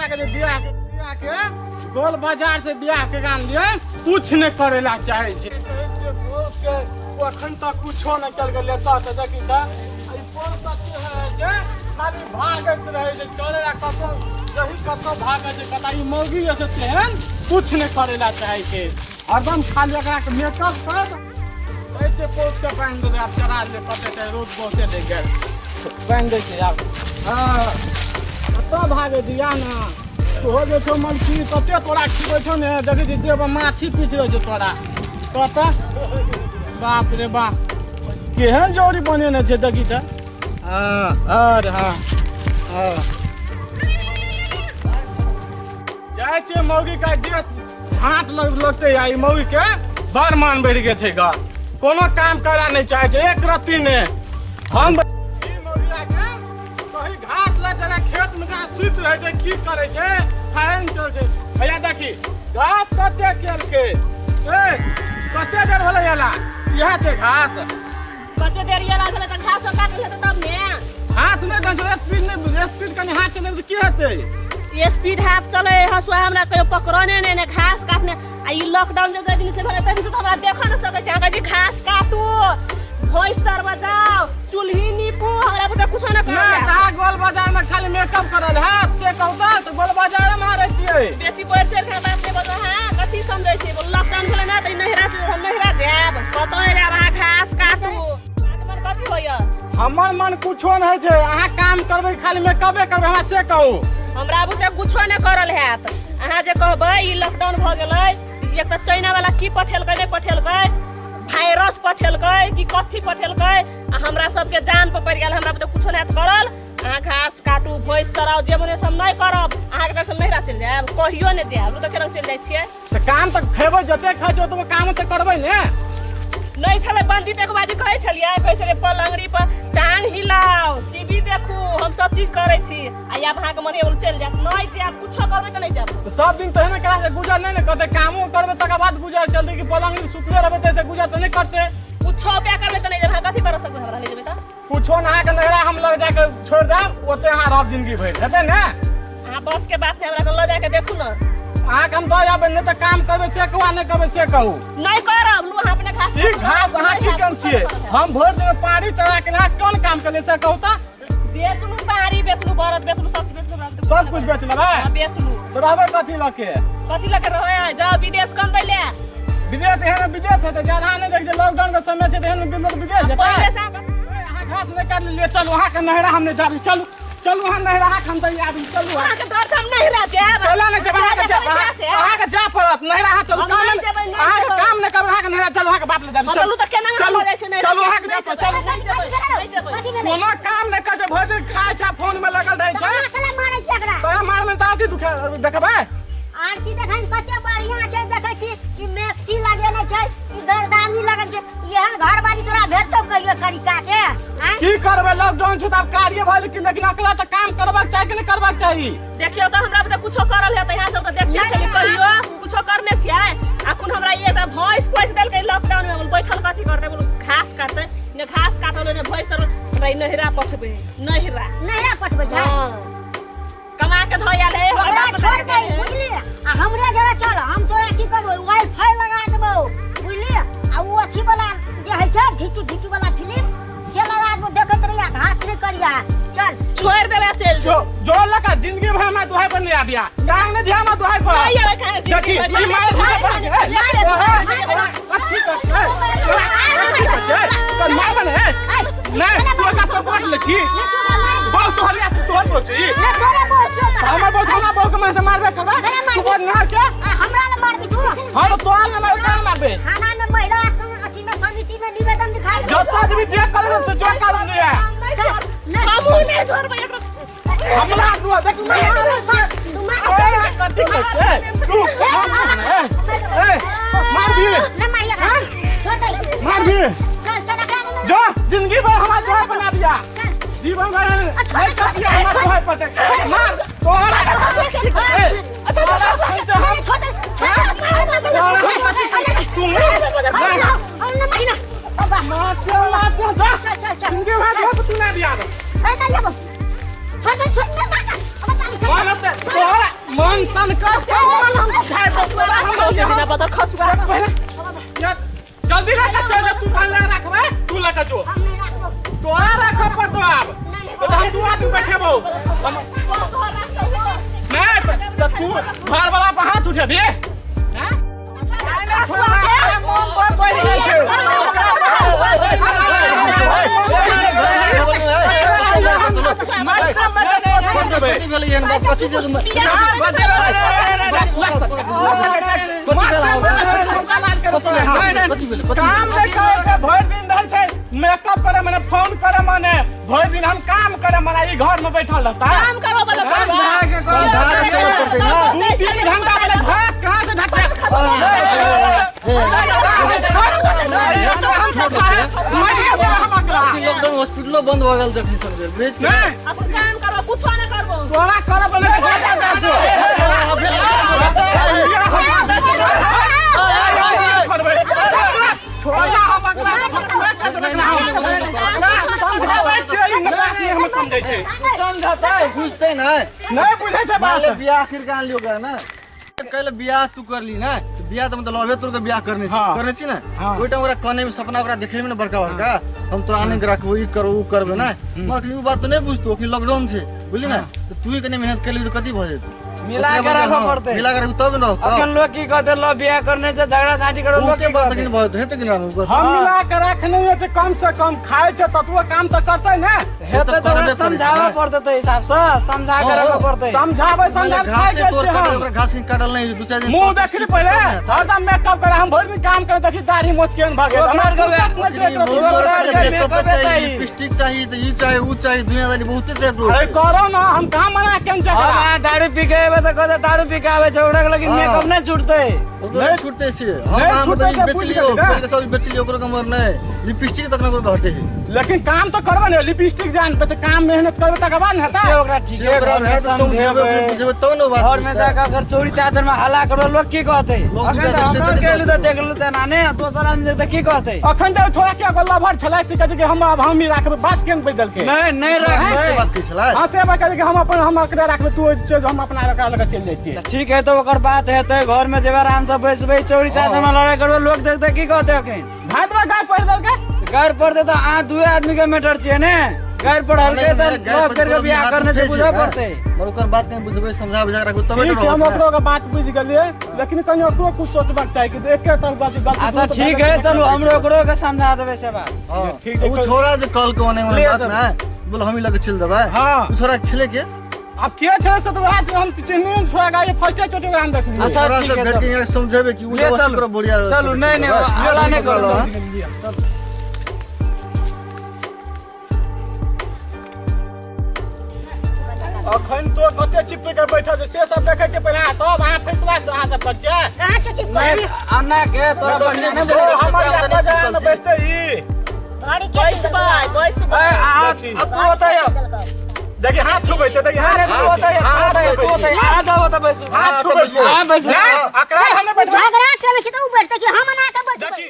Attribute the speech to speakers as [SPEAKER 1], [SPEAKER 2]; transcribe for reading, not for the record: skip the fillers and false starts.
[SPEAKER 1] के बियाह के गोल बाजार से बियाह के गान लिए कुछ नहीं करेला चाहे छे अखन तक कुछो नहीं कर के लेता त देखी त ई पोल तक है जे खाली भागत रहे जे चलेला कतो सही कतो भागे जे कता ई मौगी ऐसे तेहन कुछ नहीं करेला चाहे छे हरदम खाली एकरा के मेकअप कर ऐसे पोल के बांध दे आप चरा ले पते ते रोड पहुंचे दे गेल बांध दे छे आप हां कतो भागे दिया ना तो हो जे छो मलकी कते तोरा खिबै छो ने देखि जे देव माछी पीछ रहे छो तोरा कता बाप रे बाप केहन जोड़ी बनेने छे देखी त हां अरे हां हां जाय छे मौगी का देह हाथ लगते आई मौगी के बड़ मान बढ़ गे छे ग कोनो काम करा नहीं चाहे छे एक रत्ती ने हम ई मौगी आके कहीं घास ला जरा खेत में जा सुत रहे छे की करे छे खान चल छे भैया देखी घास कते केल के ए कते देर होले याला यह छे घास
[SPEAKER 2] कते देर याला छले त घास काट ले तब ने
[SPEAKER 1] हाथ में दन स्पीड कनी हाथ चले त की हेते
[SPEAKER 2] ये स्पीड हाथ चले हसुआ हमरा कहियो पकड़ने ने घास काटने आ ई लॉकडाउन जे दिन से भले तभी से तो हमरा देख न सके छै अगर घास काटू भोइस तर बजाओ चुल्ही नीपू हमरा बता कुछ न कर
[SPEAKER 1] ना गोल बाजार में खाली मेकअप करल हाथ से कहता तो गोल बाजार में मारे दिए
[SPEAKER 2] बेसी पैर चल के बात ने बता हां कथि समझै छी लॉकडाउन भले ना त नहिरा जाब कतो ने जाब हां घास काटू मन कथि होय
[SPEAKER 1] हमर मन कुछो नै छै अहाँ काम करबै खाली मेकअपे करबै हमरा से कहू
[SPEAKER 2] हमरा बुते कुछो नै करल हैत अहाँ जे कहबै ई लॉकडाउन भ गेलै एक त चाइना वाला की पठेलकै नै पठेलकै वायरस पठेलकै कि कथि पठेलकै आ हमरा सबके जान पर पड़ गेल हमरा बुते कुछो नै करल अहाँ घास काटू भैंस चराउ जे मने सब नै करब अहाँ के सब नहिरा चल जाब कहियो नै जाब त केना चल जाइ छियै
[SPEAKER 1] त काम त खेबै जते खाइ छ ओतबे काम त करबै ने
[SPEAKER 2] नै छले बंदी एक बाजी कहै छलिए पलंगड़ी पर टांग हिलाओ टीवी देखू हम सब चीज करै छी आ या अहाँ के मने उल चल जात नै जाब कुछो करबै त नै जाब
[SPEAKER 1] त सब दिन तहने करा से गुजर नै ने करते कामो करबै तकर बाद गुजर जल्दी कि पलंगड़ी सुतले रहबै तैसे गुजर त नै करते
[SPEAKER 2] कुछो पे करबै त नै जाब कथि कर सकबै हमरा नै जेबै त
[SPEAKER 1] कुछो ना के नहरा हम लग जाके छोड़ देब ओते अहाँ रह जिंदगी भर हेतै ने
[SPEAKER 2] अहाँ बस के बात नै हमरा के ल जाके देखू न
[SPEAKER 1] अहाँ हम दऽ जाबे नै त काम करबै से कहू नै करबै से कहू
[SPEAKER 2] नै करब लू अहाँ अपने घास
[SPEAKER 1] ठीक घास अहाँ की काम छियै हम भोर दिन पानी चढ़ा के ना कोन काम करले से कहू त
[SPEAKER 2] बेचलू पारी बेचलू बरद बेचलू सब बेचलू
[SPEAKER 1] सब कुछ बेच लेबै
[SPEAKER 2] हां बेचलू
[SPEAKER 1] तो रहबै कथि लके
[SPEAKER 2] रहै जा विदेश कम पहिले
[SPEAKER 1] विदेश है विदेश है त ज्यादा नै देख जे लॉकडाउन के समय छै त एहन विदेश जेतै
[SPEAKER 2] पहिले से
[SPEAKER 1] अहाँ घास नै काट ले चलू अहाँ के नहरा हम नै जाब चलू चलू हम नहरा हम त आबी चलू
[SPEAKER 2] अहाँ के घर हम नहिरा जाब
[SPEAKER 1] चला नै जब अहाँ के जा पड़त नहरा अहाँ चलू काम अहाँ के काम नै करब अहाँ के नहरा चलू अहाँ के बात ले जाब
[SPEAKER 2] चलू त केना हो जाइ छै नै
[SPEAKER 1] चलू अहाँ के जा चलू कोनो काम नै कर भर दिन खाय छै फोन में लगल रहै छै
[SPEAKER 3] कला मारै छै एकरा
[SPEAKER 1] तोरा मार में ताती दुखे देखबै
[SPEAKER 3] आरती देखन कते बढ़िया छै देखै छी कि मैक्सी लगेने छै कि गर्दानी लगल छै यह घर बाली तोरा भेटतो कहियो तरीका के हैं
[SPEAKER 1] की करबै लॉकडाउन छै त अब कार्य भइल कि लेकिन अकेला त काम करबाक चाही कि नै करबाक चाही
[SPEAKER 2] देखियो त हमरा बता कुछो करल है त यहां सब त देखते छै कहियो कुछो करने छियै अखन हमरा ये त भैंस कोइस देलकै लॉकडाउन में बैठल कथि करते बोल घास काटते ने घास काटल ने भैंस चल हमरा नहिरा पठबे नहिरा
[SPEAKER 3] पठबे छै
[SPEAKER 2] कमा के धोया ले
[SPEAKER 3] ओकरा छोड़ दे बुझली आ हमरे जरा चल हम तोरा की करबो वाईफाई लगा देबो बुझली आ वो अच्छी वाला जे है छै ढिकी वाला फिल्म से लगा देबो देखत रहिया घास नहीं करिया चल
[SPEAKER 2] छोड़ देबे चल
[SPEAKER 1] जो लगा जिंदगी भर में दुहाई पर नहीं आ दिया टांग ने दिया मैं दुहाई पर देखी ई मार अच्छी कर मार बने नहीं तू का सपोर्ट ले छी बहुत तोहरिया तोहर पहुंची
[SPEAKER 3] ने तोरे पहुंचो त
[SPEAKER 1] हमर बहुत हमरा बहुत मन से मारबे करबा तू बोल ना के
[SPEAKER 3] हमरा ले मारबी तू
[SPEAKER 1] हां तो आल ना मारबे
[SPEAKER 3] थाना में महिला अथी में समिति में निवेदन दिखा दे
[SPEAKER 1] जब तक भी जे करे से जो कर लिया
[SPEAKER 2] हमू ने छोड़बे
[SPEAKER 1] हमला तू देख मैं तू मार भी
[SPEAKER 3] न मारिया
[SPEAKER 1] मार भी
[SPEAKER 3] चल चल
[SPEAKER 1] जो जिंदगी भर हमारा दुहाई बना दिया जीवन भर नहीं कर दिया हमारा दुहाई पर मार तोहरा जिंदगी भर बहुत तू ना दिया तनका चल हम खाए तो पूरा हम
[SPEAKER 2] बिना बता खसुआ
[SPEAKER 1] जल्दी लेके चल तू कान लगा रखबे तू लेके जो
[SPEAKER 3] हम नहीं रखबो
[SPEAKER 1] तोरा रख पर तो अब तो हम तू आदमी बैठेबो नहीं तो तू घर वाला पे हाथ उठे दे हैं ना छोड़ा मन पर बैठ गई छे काम नहीं करे छे भर दिन रहै छे मेकअप करे माने फोन करे माने भर दिन हम काम करे माने ई घर में बैठल रहता
[SPEAKER 2] काम करो वाला
[SPEAKER 1] दू तीन घंटा वाला भाग कहां से ढकते
[SPEAKER 4] लॉकडाउन हॉस्पिटलो बंद भ गेल जखनी समझे बेच
[SPEAKER 2] अपन काम करो कुछ ना करबो
[SPEAKER 1] तोरा करे वाला छोड़ा हम समझाबै छै हम समझै छै
[SPEAKER 4] समझाता है बुझते ना
[SPEAKER 1] नहीं बुझै छै बात
[SPEAKER 4] पहले बियाह आखिर कान लियो कर ना कहले बियाह तू कर ली ना तो बियाह तो मतलब लवे तोर के बियाह करने छी ना ओइ टाइम ओकरा कने में सपना ओकरा देखे में बड़का बड़का हम तोरा आने के रखबो ई करो उ करबे ना मगर ई बात तो नहीं बुझतो कि लॉकडाउन छे बुझली ना तो तू ही कने मेहनत कर ली तो कथि भ जेतौ
[SPEAKER 5] मिला के रखो पड़ते
[SPEAKER 4] मिला के तब न रहतो
[SPEAKER 5] अखन लोग की कहते लो बियाह करने से झगड़ा झांटी करो लोग
[SPEAKER 4] के
[SPEAKER 5] की
[SPEAKER 4] बात
[SPEAKER 5] कहते
[SPEAKER 4] लेकिन बहुत हेते कि ना
[SPEAKER 1] हम मिला के रखने छै कम से कम खाए छै ततुओ काम तो करतै ना
[SPEAKER 5] हेते तो ओकरा समझावा पड़ते तो हिसाब से समझा के रखो पड़ते
[SPEAKER 1] समझाबै समझा
[SPEAKER 4] घास से
[SPEAKER 1] खाए
[SPEAKER 4] तोड़
[SPEAKER 1] छै
[SPEAKER 4] के
[SPEAKER 1] हम
[SPEAKER 4] ओकरा घास के काटल नहीं दू चार दिन
[SPEAKER 1] मुंह देखली पहले हरदम मेकअप करे हम भर दिन काम करे देखी दाढ़ी मोछ केन भागे
[SPEAKER 4] लिपस्टिक चाहिए तो ये चाहिए वो चाहिए दुनियादारी बहुते चाहिए
[SPEAKER 1] अरे करो ना हम कहां मना केन छै
[SPEAKER 5] हम दारू पी के आवे तो कहते दारू पी के आवे झगड़ा के लेकिन मेकअप नहीं छूटते
[SPEAKER 4] नहीं छूटते से हम मतलब ये बेच लियो पहले सब बेच लियो ओकरो कमर नहीं लिपस्टिक तक ना ओकरो घटे है
[SPEAKER 1] लेकिन काम तो करबे ने लिपस्टिक जान पे तो काम मेहनत करबे तक बाद हेता
[SPEAKER 5] से ओकरा ठीक है
[SPEAKER 4] ओकरा है तो समझेबे बुझेबे तो न बात
[SPEAKER 5] घर में जाकर अगर चोरी चादर में हल्ला करो लोग की कहते अगर हम कहलु तो देखलु त नाने दोसर आदमी त की कहते
[SPEAKER 1] अखन जब छोड़ा के गल्ला भर छलै से कहे कि हम अब हम ही राखबे बात केन बदल के
[SPEAKER 5] नहीं
[SPEAKER 4] से
[SPEAKER 5] रख
[SPEAKER 4] बात की छला
[SPEAKER 1] हां से बात कि हम अपन हम अकड़ा राखबे तू हम अपना लगा लगा चल जाय छी
[SPEAKER 5] ठीक है तो ओकर बात है तो घर में जेबे आराम से बैसबे चोरी चादर में लड़ाई करबे लोग देखते की कहते अखन
[SPEAKER 1] भात में गाय पड़ दल के
[SPEAKER 5] घर पर तो आ दुए आदमी के मैटर छे ने घर पर हर के तो सब करके बियाह करने से बुझा पड़ते
[SPEAKER 4] और ओकर बात नहीं बुझबे समझा बुझा के रखो तबे
[SPEAKER 1] ठीक है हम ओकरो के बात बुझ गेलिए लेकिन कहीं ओकरो कुछ सोचबाक चाही कि देख के तब गलती
[SPEAKER 5] अच्छा ठीक है चलो हमरो ओकरो के समझा देबे से बात
[SPEAKER 1] ठीक है
[SPEAKER 4] वो छोरा जो कल को होने वाला बात ना बोल हम ही लगे चल देबे
[SPEAKER 1] हां
[SPEAKER 4] वो छोरा छले के
[SPEAKER 1] अब के छै से तो आज हम चिन्ह छोड़ा ये फर्स्ट चोटी हम देखली
[SPEAKER 5] अच्छा
[SPEAKER 4] छोरा
[SPEAKER 5] ठीक
[SPEAKER 4] से
[SPEAKER 5] है
[SPEAKER 4] भेट के समझेबे कि वो वस्तु करो बढ़िया
[SPEAKER 5] चलो नहीं हल्ला नहीं करो
[SPEAKER 1] अखन तो कते चिप के बैठल छै से सब देखे छै पहले सब अहाँ फैसला अहाँ सब कर छै
[SPEAKER 3] कहां के चिप
[SPEAKER 5] नहीं अन्ना के तोरा बढ़िया नहीं
[SPEAKER 1] तो
[SPEAKER 5] बोल
[SPEAKER 1] हमर बाजार में बैठते ही
[SPEAKER 3] घड़ी के
[SPEAKER 2] बैस
[SPEAKER 5] तू होता है
[SPEAKER 1] देखिए हाथ छुबै छै देखिए हाथ
[SPEAKER 5] तू होता है तू होता है आ जाओ तो बैसो
[SPEAKER 1] हाथ छुबै छै
[SPEAKER 5] हां बैसो
[SPEAKER 1] अकरा हमने बैठ
[SPEAKER 3] झगड़ा करे छै तो उ बैठते कि हम ना के बैठ
[SPEAKER 1] देखी